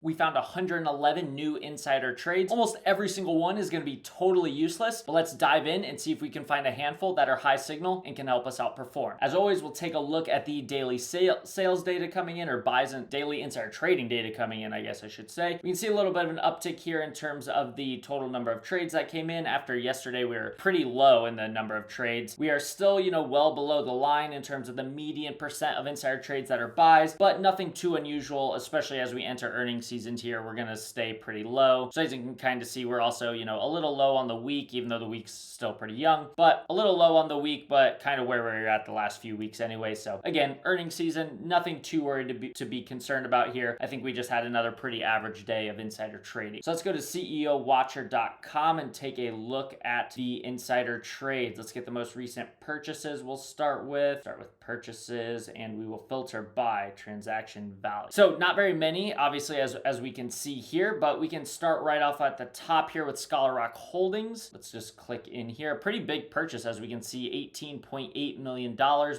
We found 111 new insider trades. Almost every single one is going to be totally useless, but let's dive in and see if we can find a handful that are high signal and can help us outperform. As always, we'll take a look at the daily sales data coming in, or buys and daily insider trading data coming in, I guess I should say. We can see a little bit of an uptick here in terms of the total number of trades that came in. After yesterday, we were pretty low in the number of trades. We are still, well below the line in terms of the median percent of insider trades that are buys, but nothing too unusual, especially as we enter earnings season here. We're going to stay pretty low. So as you can kind of see, we're also, a little low on the week, even though the week's still pretty young, but a little low on the week, but kind of where we're at the last few weeks anyway. So again, earnings season, nothing too worried to be concerned about here. I think we just had another pretty average day of insider trading. So let's go to CEOWatcher.com and take a look at the insider trades. Let's get the most recent purchases. We'll start with purchases, and we will filter by transaction value. So not very many, obviously, as we can see here, but we can start right off at the top here with Scholar Rock Holdings. Let's just click in here. A pretty big purchase, as we can see, $18.8 million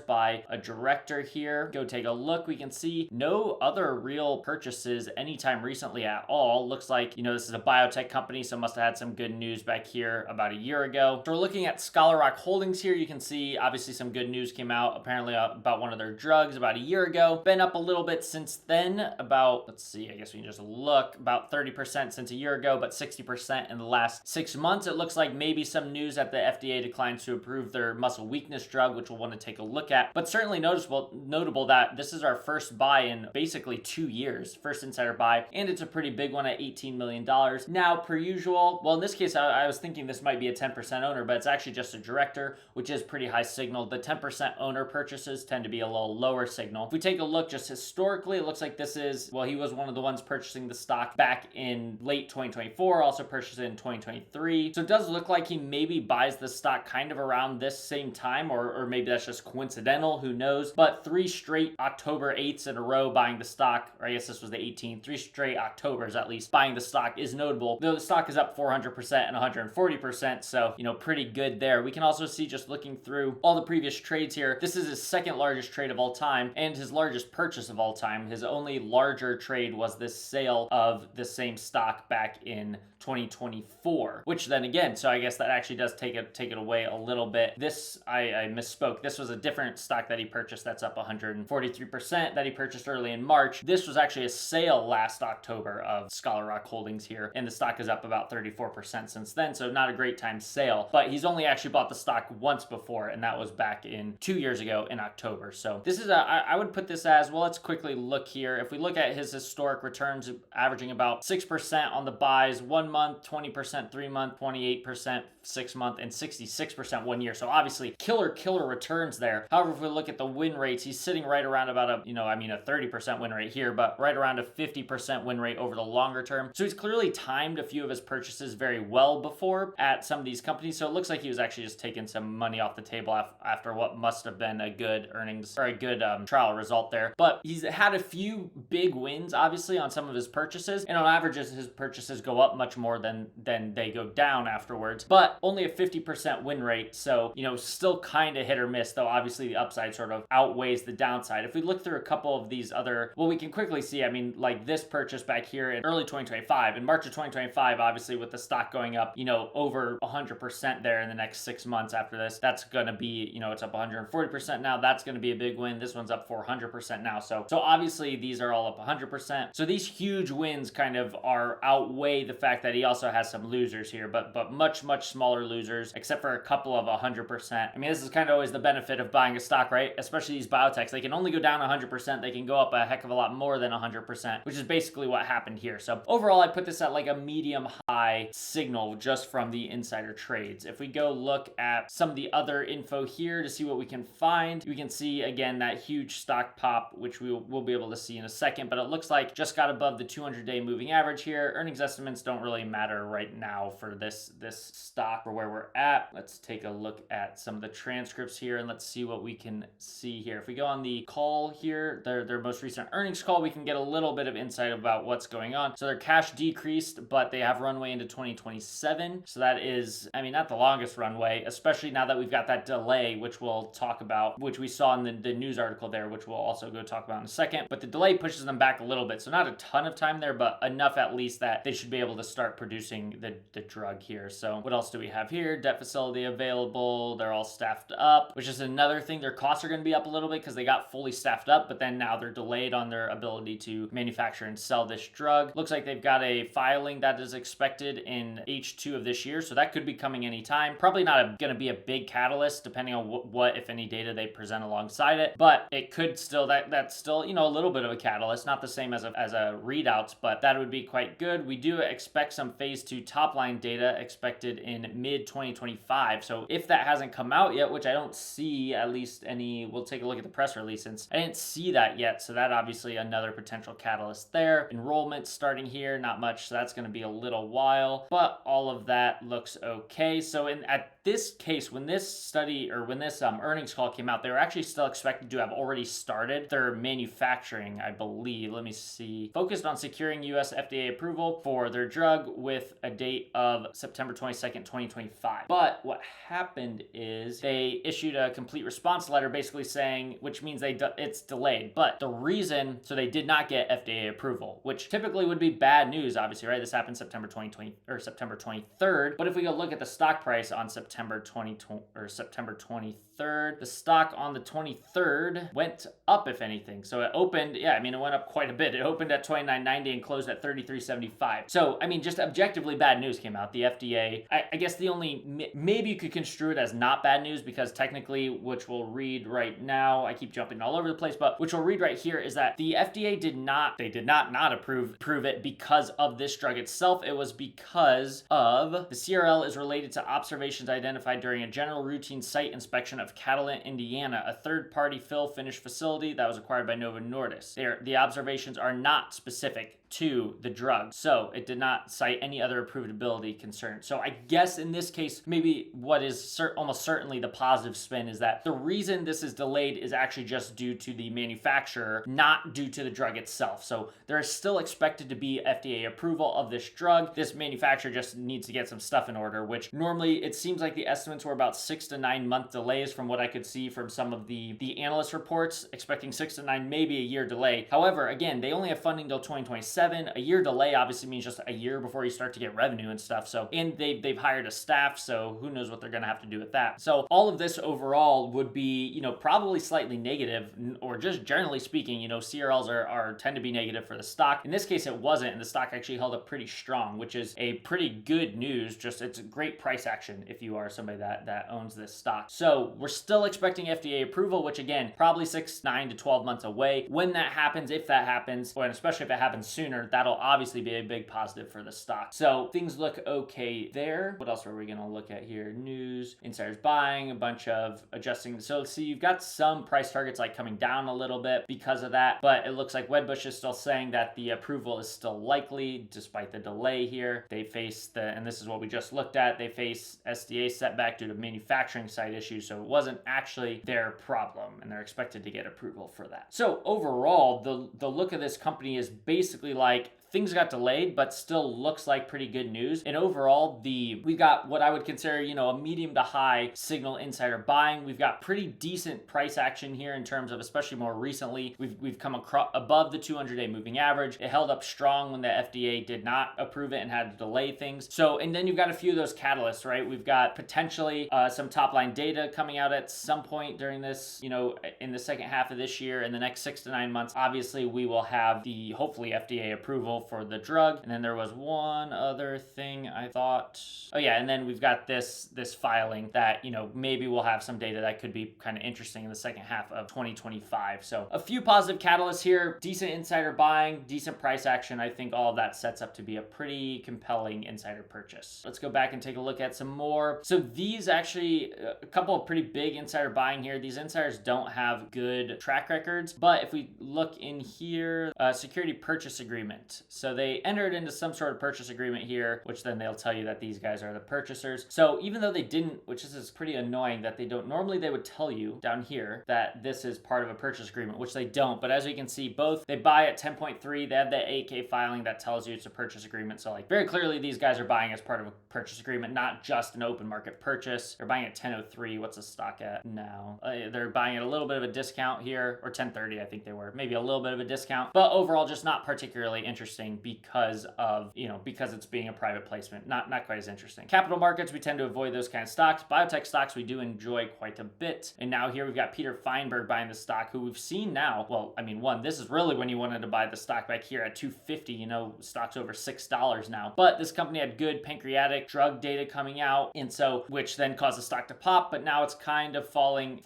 by a director here. Go take a look. We can see no other real purchases anytime recently at all. Looks like, this is a biotech company, so must have had some good news back here about a year ago. So we're looking at Scholar Rock Holdings here. You can see, obviously, some good news came out apparently about one of their drugs about a year ago. Been up a little bit since then, about, let's see, I guess we can just look, about 30% since a year ago, but 60% in the last 6 months. It looks like maybe some news that the FDA declines to approve their muscle weakness drug, which we'll want to take a look at. But certainly notable that this is our first buy in basically 2 years, first insider buy, and it's a pretty big one at $18 million. Now, per usual, well, in this case, I was thinking this might be a 10% owner, but it's actually just a director, which is pretty high signal. The 10% owner purchases tend to be a little lower signal. If we take a look just historically, it looks like this is, well, he was one of the ones purchasing the stock back in late 2024, also purchased it in 2023. So it does look like he maybe buys the stock kind of around this same time, or maybe that's just coincidental, who knows. But 3 straight October 8ths in a row buying the stock, or I guess this was the 18th, 3 straight Octobers at least buying the stock is notable, though the stock is up 400% and 140%, so, pretty good there. We can also see, just looking through all the previous trades here, this is his second largest trade of all time and his largest purchase of all time. His only larger trade was this sale of the same stock back in 2024, which then again, so I guess that actually does take it away a little bit. This, I misspoke. This was a different stock that he purchased that's up 143% that he purchased early in March. This was actually a sale last October of Scholar Rock Holdings here, and the stock is up about 34% since then, so not a great time sale. But he's only actually bought the stock once before, and that was back in 2 years ago in October. So this is I would put this as, well, let's quickly look here. If we look at his historic returns, averaging about 6% on the buys 1 month, 20% 3 month, 28% 6 month, and 66% 1 year. So obviously killer returns there. However, if we look at the win rates, he's sitting right around about a 30% win rate here, but right around a 50% win rate over the longer term. So he's clearly timed a few of his purchases very well before at some of these companies. So it looks like he was actually just taking some money off the table after what must have been a good earnings, or a good trial result there. But he's had a few big wins, obviously, on some of his purchases, and on average, his purchases go up much more than they go down afterwards. But only a 50% win rate, so still kind of hit or miss, though obviously the upside sort of outweighs the downside. If we look through a couple of these other, well, we can quickly see, like this purchase back here in early 2025, in March of 2025, obviously with the stock going up, over 100% there in the next 6 months after this, that's gonna be, it's up 140% now. That's gonna be a big win. This one's up 400% now. So obviously these are all up 100%. So these huge wins kind of outweigh the fact that he also has some losers here, but much smaller losers, except for a couple of 100%. This is kind of always the benefit of buying a stock, right? Especially these biotechs. They can only go down 100%. They can go up a heck of a lot more than 100%, which is basically what happened here. So overall, I put this at like a medium high signal just from the insider trades. If we go look at some of the other info here to see what we can find, we can see again that huge stock pop, which we'll be able to see in a second, but it looks like just got above the 200-day moving average here. Earnings estimates don't really matter right now for this stock or where we're at. Let's take a look at some of the transcripts here and let's see what we can see here. If we go on the call here, their most recent earnings call, we can get a little bit of insight about what's going on. So their cash decreased, but they have runway into 2027. So that is, not the longest runway, especially now that we've got that delay, which we'll talk about, which we saw in the news article there, which we'll also go talk about in a second. But the delay pushes them back a little bit. So not a ton of time there, but enough at least that they should be able to start producing the drug here. So what else do we have here? Debt facility available. They're all staffed up, which is another thing. Their costs are going to be up a little bit because they got fully staffed up, but then now they're delayed on their ability to manufacture and sell this drug. Looks like they've got a filing that is expected in H2 of this year, so that could be coming anytime. Probably not going to be a big catalyst depending on what, if any, data they present alongside it, but it could still, that's still, you know, a little bit of a catalyst, not the same as a readouts, but that would be quite good. We do expect some phase 2 top line data expected in mid 2025. So if that hasn't come out yet, which I don't see at least any, we'll take a look at the press release, since I didn't see that yet. So that obviously another potential catalyst there. Enrollment starting here, not much. So that's going to be a little while, but all of that looks okay. So at this case, when this study or when this earnings call came out, they were actually still expected to have already started their manufacturing, I believe. Let me see. Focused on securing US FDA approval for their drug with a date of September 22nd, 2025. But what happened is they issued a complete response letter basically saying, which means it's delayed. But the reason, so they did not get FDA approval, which typically would be bad news, obviously, right? This happened September 2020 or September 23rd. But if we go look at the stock price on September 2020 or September 23rd, the stock on the 23rd went up, if anything. So it opened, yeah, I mean, it went up quite a bit. It opened at $29.90 and closed at $33.75. So, I mean, just objectively bad news came out. The FDA, I guess the only, maybe you could construe it as not bad news because technically, which we'll read right now, I keep jumping all over the place, but which we'll read right here is that the FDA did not approve it because of this drug itself. It was because of the CRL is related to observations identified during a general routine site inspection of Catalent, Indiana, a third-party fill finish facility that was acquired by Novo Nordisk. The observations are not specific to the drug, so it did not cite any other approvability concerns. So I guess in this case, maybe what is almost certainly the positive spin is that the reason this is delayed is actually just due to the manufacturer, not due to the drug itself. So there is still expected to be FDA approval of this drug. This manufacturer just needs to get some stuff in order, which normally it seems like the estimates were about 6 to 9 month delays from what I could see from some of the analyst reports, expecting 6 to 9, maybe a year delay. However, again, they only have funding till 2027. A year delay obviously means just a year before you start to get revenue and stuff. So, and they've hired a staff, so who knows what they're going to have to do with that. So all of this overall would be, you know, probably slightly negative, or just generally speaking, you know, CRLs tend to be negative for the stock. In this case, it wasn't, and the stock actually held up pretty strong, which is a pretty good news. Just it's a great price action if you are somebody that owns this stock. So we're still expecting FDA approval, which again, probably 9 to 12 months away. When that happens, if that happens, and especially if it happens sooner, that'll obviously be a big positive for the stock. So things look okay there. What else are we going to look at here? News, insiders buying, a bunch of adjusting. So you've got some price targets like coming down a little bit because of that, but it looks like Wedbush is still saying that the approval is still likely despite the delay here. They face and this is what we just looked at, they face SDA setback due to manufacturing site issues, so it wasn't actually their problem, and they're expected to get approval for that. So overall, the look of this company is basically like things got delayed, but still looks like pretty good news. And overall, we've got what I would consider, you know, a medium to high signal insider buying. We've got pretty decent price action here in terms of, especially more recently, we've come across above the 200-day moving average. It held up strong when the FDA did not approve it and had to delay things. So, and then you've got a few of those catalysts, right? We've got potentially some top line data coming out at some point during this, you know, in the second half of this year. In the next 6 to 9 months, obviously we will have the hopefully FDA approval for the drug. And then there was one other thing I thought, oh yeah, and then we've got this filing that, you know, maybe we'll have some data that could be kind of interesting in the second half of 2025. So a few positive catalysts here, decent insider buying, decent price action. I think all of that sets up to be a pretty compelling insider purchase. Let's go back and take a look at some more. So these actually, a couple of pretty big insider buying here. These insiders don't have good track records, but if we look in here, security purchase agreement. So they entered into some sort of purchase agreement here, which then they'll tell you that these guys are the purchasers. So even though they didn't, which is pretty annoying that they don't, normally they would tell you down here that this is part of a purchase agreement, which they don't. But as you can see, both they buy at 10.3, they have the 8K filing that tells you it's a purchase agreement. So like very clearly these guys are buying as part of a purchase agreement, not just an open market purchase. They're buying at 10.03. What's the stock at now? They're buying at a little bit of a discount here, or 10.30 I think they were, maybe a little bit of a discount, but overall just not particularly interesting because of, because it's being a private placement. Not quite as interesting. Capital markets, we tend to avoid those kind of stocks. Biotech stocks we do enjoy quite a bit. And now here we've got Peter Feinberg buying the stock, who we've seen now. Well, I mean, this is really when you wanted to buy the stock back here at 250. Stock's over $6 now. But this company had good pancreatic drug data coming out, and so which then caused the stock to pop. But now it's kind of falling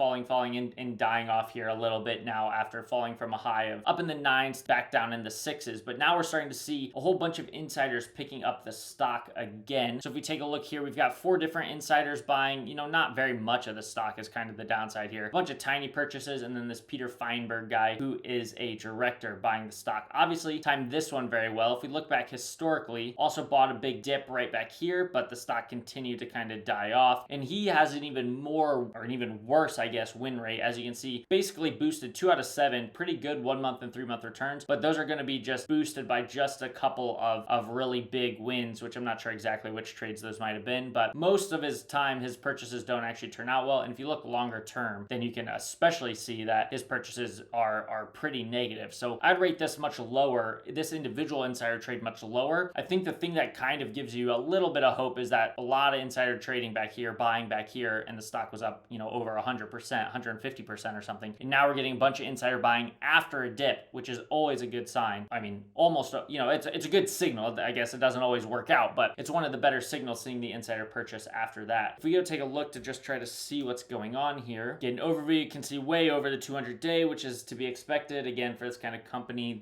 and dying off here a little bit now after falling from a high of up in the 9s back down in the 6s. But now we're starting to see a whole bunch of insiders picking up the stock again. So if we take a look here, we've got 4 different insiders buying, not very much of the stock is kind of the downside here. A bunch of tiny purchases, and then this Peter Feinberg guy who is a director buying the stock. Obviously timed this one very well. If we look back historically, also bought a big dip right back here, but the stock continued to kind of die off. And he has an even worse, I guess, win rate. As you can see, basically boosted 2 out of 7, pretty good 1 month and 3 month returns, but those are going to be just boosted by just a couple of really big wins, which I'm not sure exactly which trades those might have been, but most of his time, his purchases don't actually turn out well. And if you look longer term, then you can especially see that his purchases are pretty negative. So I'd rate this much lower, this individual insider trade much lower. I think the thing that kind of gives you a little bit of hope is that a lot of insider trading back here, buying back here, and the stock was up, over 100%, 150% or something. And now we're getting a bunch of insider buying after a dip, which is always a good sign. I mean, almost, it's a good signal. I guess it doesn't always work out, but it's one of the better signals seeing the insider purchase after that. If we go take a look to just try to see what's going on here, get an overview, you can see way over the 200-day, which is to be expected. Again, for this kind of company,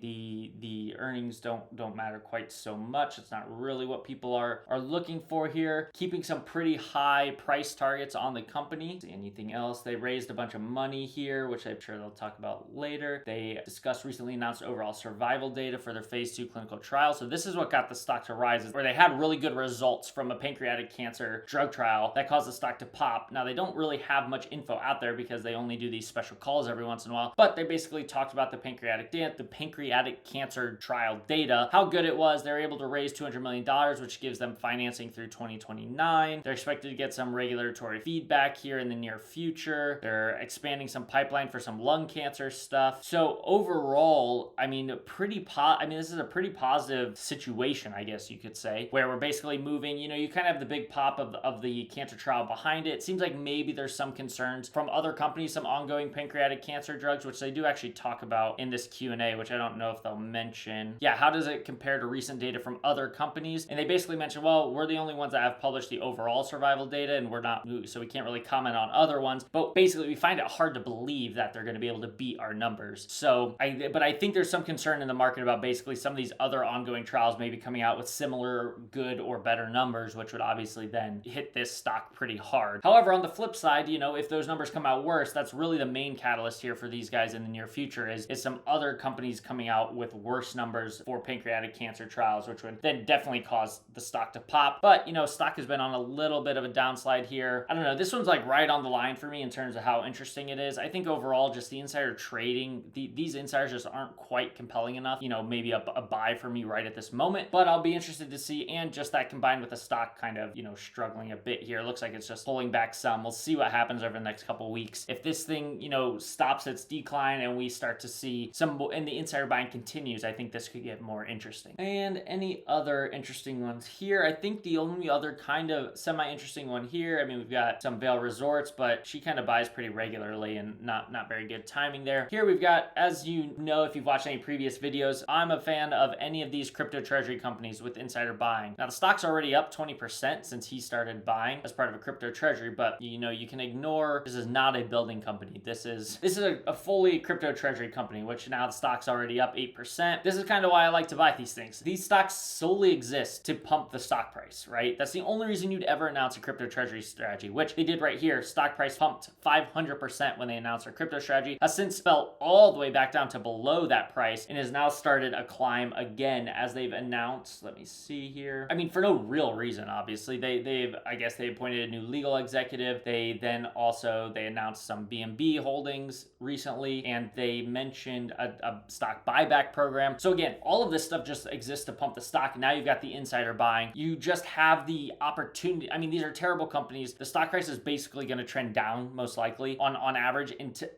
the earnings don't matter quite so much. It's not really what people are looking for here. Keeping some pretty high price targets on the company. See anything else? They raised a bunch of money here, which I'm sure they'll talk about later. They discussed recently announced overall survival data for their phase 2 clinical trial. So this is what got the stock to rise, where they had really good results from a pancreatic cancer drug trial that caused the stock to pop. Now they don't really have much info out there because they only do these special calls every once in a while, but they basically talked about the pancreatic cancer trial data, how good it was. They're able to raise $200 million, which gives them financing through 2029. They're expected to get some regulatory feedback here in the near future. They're expanding some pipeline for some lung cancer stuff. So overall, this is a pretty positive situation, I guess you could say, where we're basically moving, you kind of have the big pop of the cancer trial behind it. It seems like maybe there's some concerns from other companies, some ongoing pancreatic cancer drugs, which they do actually talk about in this Q&A, which I don't know if they'll mention. Yeah, how does it compare to recent data from other companies? And they basically mentioned, well, we're the only ones that have published the overall survival data, and we're not, so we can't really comment on other ones. But basically, we find it hard to believe that they're going to be able to beat our numbers. So, but I think there's some concern in the market about basically some of these other ongoing trials maybe coming out with similar good or better numbers, which would obviously then hit this stock pretty hard. However, on the flip side, if those numbers come out worse, that's really the main catalyst here for these guys in the near future is some other companies coming out with worse numbers for pancreatic cancer trials, which would then definitely cause the stock to pop. But, stock has been on a little bit of a downslide here. I don't know. This one's like right on the line for me in terms of how interesting it is. I think overall, just the insider trading, these insiders just aren't quite compelling enough. Maybe a buy for me right at this moment, but I'll be interested to see. And just that combined with the stock kind of, struggling a bit here. It looks like it's just pulling back some. We'll see what happens over the next couple weeks. If this thing, stops its decline and we start to see and the insider buying continues, I think this could get more interesting. And any other interesting ones here? I think the only other kind of semi-interesting one here, we've got some Vail Resorts, but she kind of buys pretty regularly and not very good timing there. Here we've got, as you know, if you've watched any previous videos, I'm a fan of any of these crypto treasury companies with insider buying. Now the stock's already up 20% since he started buying as part of a crypto treasury, but you can ignore, this is not a building company. This is a fully crypto treasury company, which now the stock's already up 8%. This is kind of why I like to buy these things. These stocks solely exist to pump the stock price, right? That's the only reason you'd ever announce a crypto treasury strategy, which they did right here. Stock price pumped 500% when they announced their crypto strategy, has since fell all the way back down to below that price and has now started a climb time again, as they've announced, let me see here. I mean, for no real reason, obviously. I guess they appointed a new legal executive. They announced some BNB holdings recently, and they mentioned a stock buyback program. So again, all of this stuff just exists to pump the stock. Now you've got the insider buying. You just have the opportunity. I mean, these are terrible companies. The stock price is basically going to trend down, most likely, on average,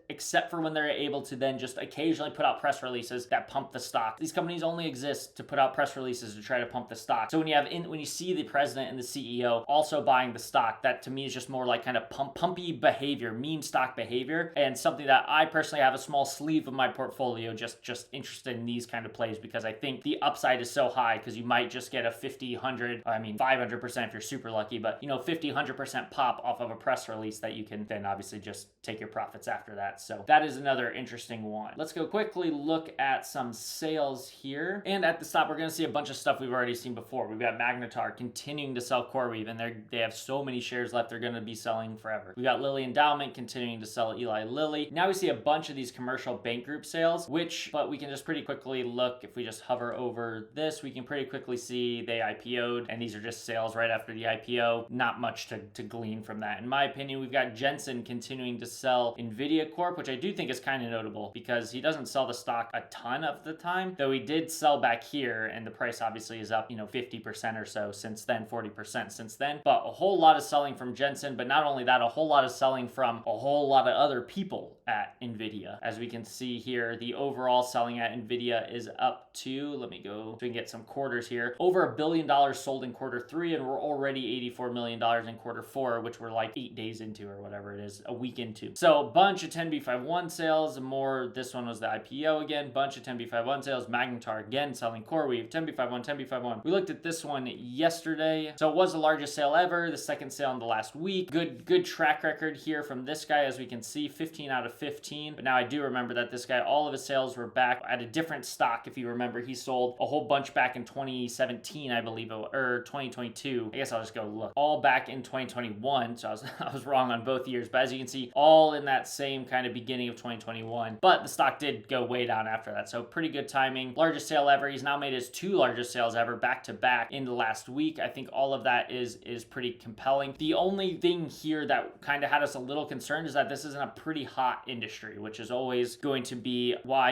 except for when they're able to then just occasionally put out press releases that pump the stock. These companies only exist to put out press releases to try to pump the stock. So when you see the president and the CEO also buying the stock, that to me is just more like kind of pumpy behavior, meme stock behavior, and something that I personally have a small sleeve of my portfolio just interested in these kind of plays, because I think the upside is so high, because you might just get a 50, 100, 500% if you're super lucky, but 50, 100% pop off of a press release that you can then obviously just take your profits after that. So that is another interesting one. Let's go quickly look at some sales here. And at the stop, we're going to see a bunch of stuff we've already seen before. We've got Magnetar continuing to sell CoreWeave, and they have so many shares left, they're going to be selling forever. We got Lilly Endowment continuing to sell Eli Lilly. Now we see a bunch of these commercial bank group sales, but we can just pretty quickly look. If we just hover over this, we can pretty quickly see they IPO'd, and these are just sales right after the IPO. Not much to glean from that. In my opinion, we've got Jensen continuing to sell Nvidia Corp, which I do think is kind of notable, because he doesn't sell the stock a ton of the time, though he did sell back here, and the price obviously is up 50% or so since then, 40% since then. But a whole lot of selling from Jensen, but not only that, a whole lot of selling from a whole lot of other people at Nvidia. As we can see here, the overall selling at Nvidia is up to, let me go so we can get some quarters here, over $1 billion sold in Q3, and we're already $84 million in Q4, which we're like 8 days into, or whatever it is, a week into. So a bunch of 10b5-1 sales, more. This one was the IPO again, bunch of 10b5-1 sales. Magnetar again selling CoreWeave, 10b5-1. We looked at this one yesterday. So it was the largest sale ever, the second sale in the last week. Good track record here from this guy, as we can see, 15 out of 15. But now I do remember that this guy, all of his sales were back at a different stock. If you remember, he sold a whole bunch back in 2017, I believe, or 2022. I guess I'll just go look. All back in 2021, so I was wrong on both years. But as you can see, all in that same kind of beginning of 2021. But the stock did go way down after that, so pretty good timing. Largest sale ever. He's now made his 2 largest sales ever back to back in the last week. I think all of that is pretty compelling. The only thing here that kind of had us a little concerned is that this isn't a pretty hot industry, which is always going to be why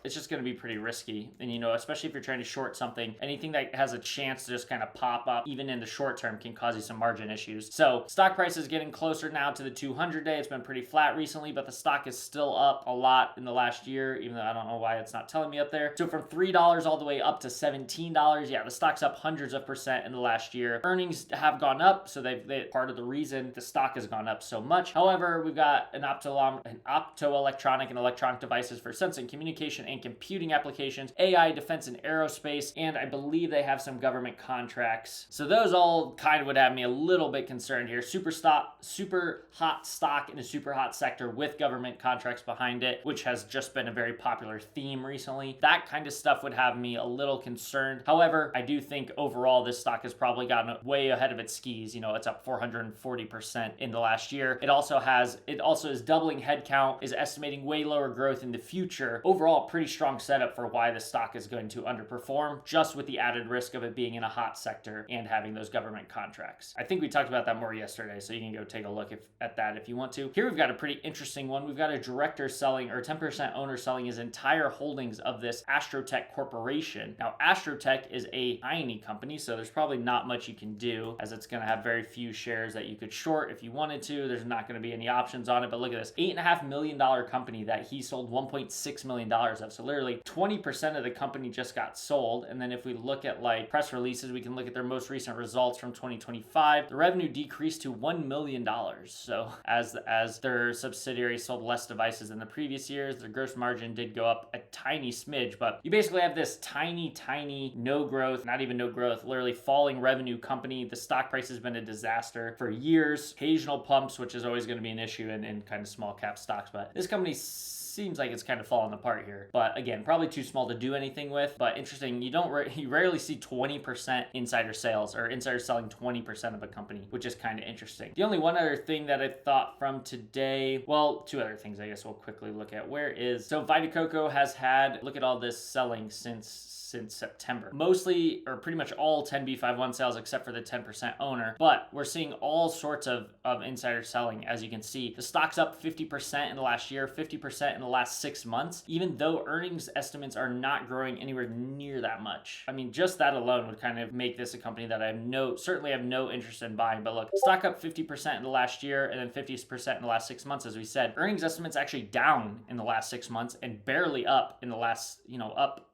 it's just gonna be pretty risky. And especially if you're trying to short something, anything that has a chance to just kind of pop up even in the short term can cause you some margin issues. So stock price is getting closer now to the 200-day. It's been pretty flat recently, but the stock is still up a lot in the last year, even though I don't know why it's not telling me up there. So from $3 all the way up to $17, yeah, the stock's up hundreds of percent in the last year. Earnings have gone up, so they part of the reason the stock has gone up so much. However, we've got an optoelectronic and electronic devices for sensing, communication, and computing applications, AI, defense, and aerospace, and I believe they have some government contracts. So those all kind of would have me a little bit concerned here. Super hot stock in a super hot sector with government contracts behind it, which has just been a very popular theme recently. That kind of stuff would have me a little concerned. However, I do think overall this stock has probably gotten way ahead of its skis. It's up 440% in the last year. It also is doubling headcount, is estimating way lower growth in the future. Overall, pretty strong setup for why the stock is going to underperform, just with the added risk of it being in a hot sector and having those government contracts. I think we talked about that more yesterday, so you can go take a look at that if you want to. Here we've got a pretty interesting one. We've got a director selling, or 10% owner selling his entire holdings of this Astrotech Corporation. Now, Astrotech is a tiny company, so there's probably not much you can do, as it's going to have very few shares that you could short if you wanted to. There's not going to be any options on it, but look at this. $8.5 million company that he sold $1.6 million of. So literally 20% of the company just got sold. And then if we look at like press releases, we can look at their most recent results from 2025. The revenue decreased to $1 million. So as their subsidiary sold less devices than the previous years, their gross margin did go up a tiny smidge, but you basically have this tiny no growth, not even no growth, literally falling revenue company. The stock price has been a disaster for years. Occasional pumps, which is always going to be an issue in kind of small cap stocks, but this company seems like it's kind of falling apart here. But again, probably too small to do anything with. But interesting, you rarely see 20% insider sales, or insiders selling 20% of a company, which is kind of interesting. The only one other thing that I thought from today, well, 2 other things I guess we'll quickly look at. So Vita Coco has had, look at all this selling since since September. Mostly, or pretty much all 10b5-1 sales except for the 10% owner, but we're seeing all sorts of insider selling. As you can see, the stock's up 50% in the last year, 50% in the last 6 months, even though earnings estimates are not growing anywhere near that much. I mean, just that alone would kind of make this a company that I certainly have no interest in buying. But look, stock up 50% in the last year and then 50% in the last 6 months. As we said, earnings estimates actually down in the last 6 months and barely up in the last, up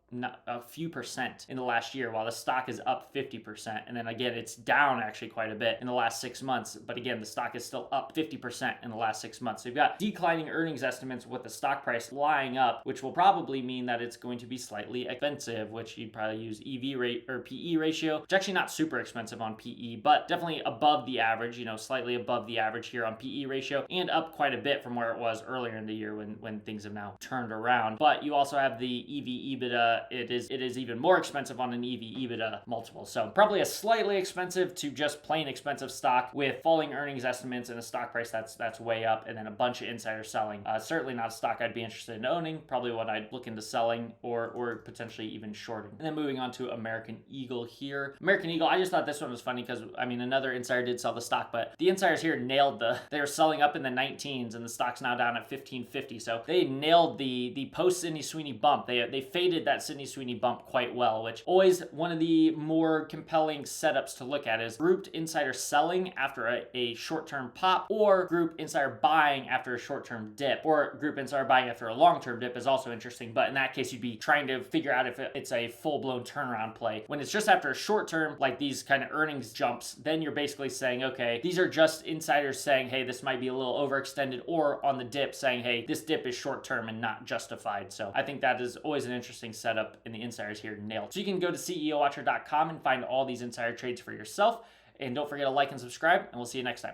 a few percent in the last year, while the stock is up 50%. And then again, it's down actually quite a bit in the last 6 months. But again, the stock is still up 50% in the last 6 months. So you've got declining earnings estimates with the stock price lying up, which will probably mean that it's going to be slightly expensive, which you'd probably use EV rate or PE ratio, which is actually not super expensive on PE, but definitely above the average, slightly above the average here on PE ratio, and up quite a bit from where it was earlier in the year when things have now turned around. But you also have the EV EBITDA. It is even more expensive on an EV EBITDA multiple. So probably a slightly expensive to just plain expensive stock with falling earnings estimates and a stock price that's way up, and then a bunch of insider selling. Certainly not a stock I'd be interested in owning. Probably one I'd look into selling or potentially even shorting. And then moving on to American Eagle here. American Eagle, I just thought this one was funny because, another insider did sell the stock, but the insiders here nailed they were selling up in the 19s and the stock's now down at 1550. So they nailed the post Sydney Sweeney bump. They faded that Sydney Sweeney bump quite well, which always one of the more compelling setups to look at is grouped insider selling after a short-term pop, or group insider buying after a short-term dip, or group insider buying after a long-term dip is also interesting. But in that case, you'd be trying to figure out if it's a full-blown turnaround play. When it's just after a short-term, like these kind of earnings jumps, then you're basically saying, okay, these are just insiders saying, hey, this might be a little overextended, or on the dip saying, hey, this dip is short-term and not justified. So I think that is always an interesting setup in the insiders here nailed. So you can go to CEOWatcher.com and find all these insider trades for yourself. And don't forget to like and subscribe, and we'll see you next time.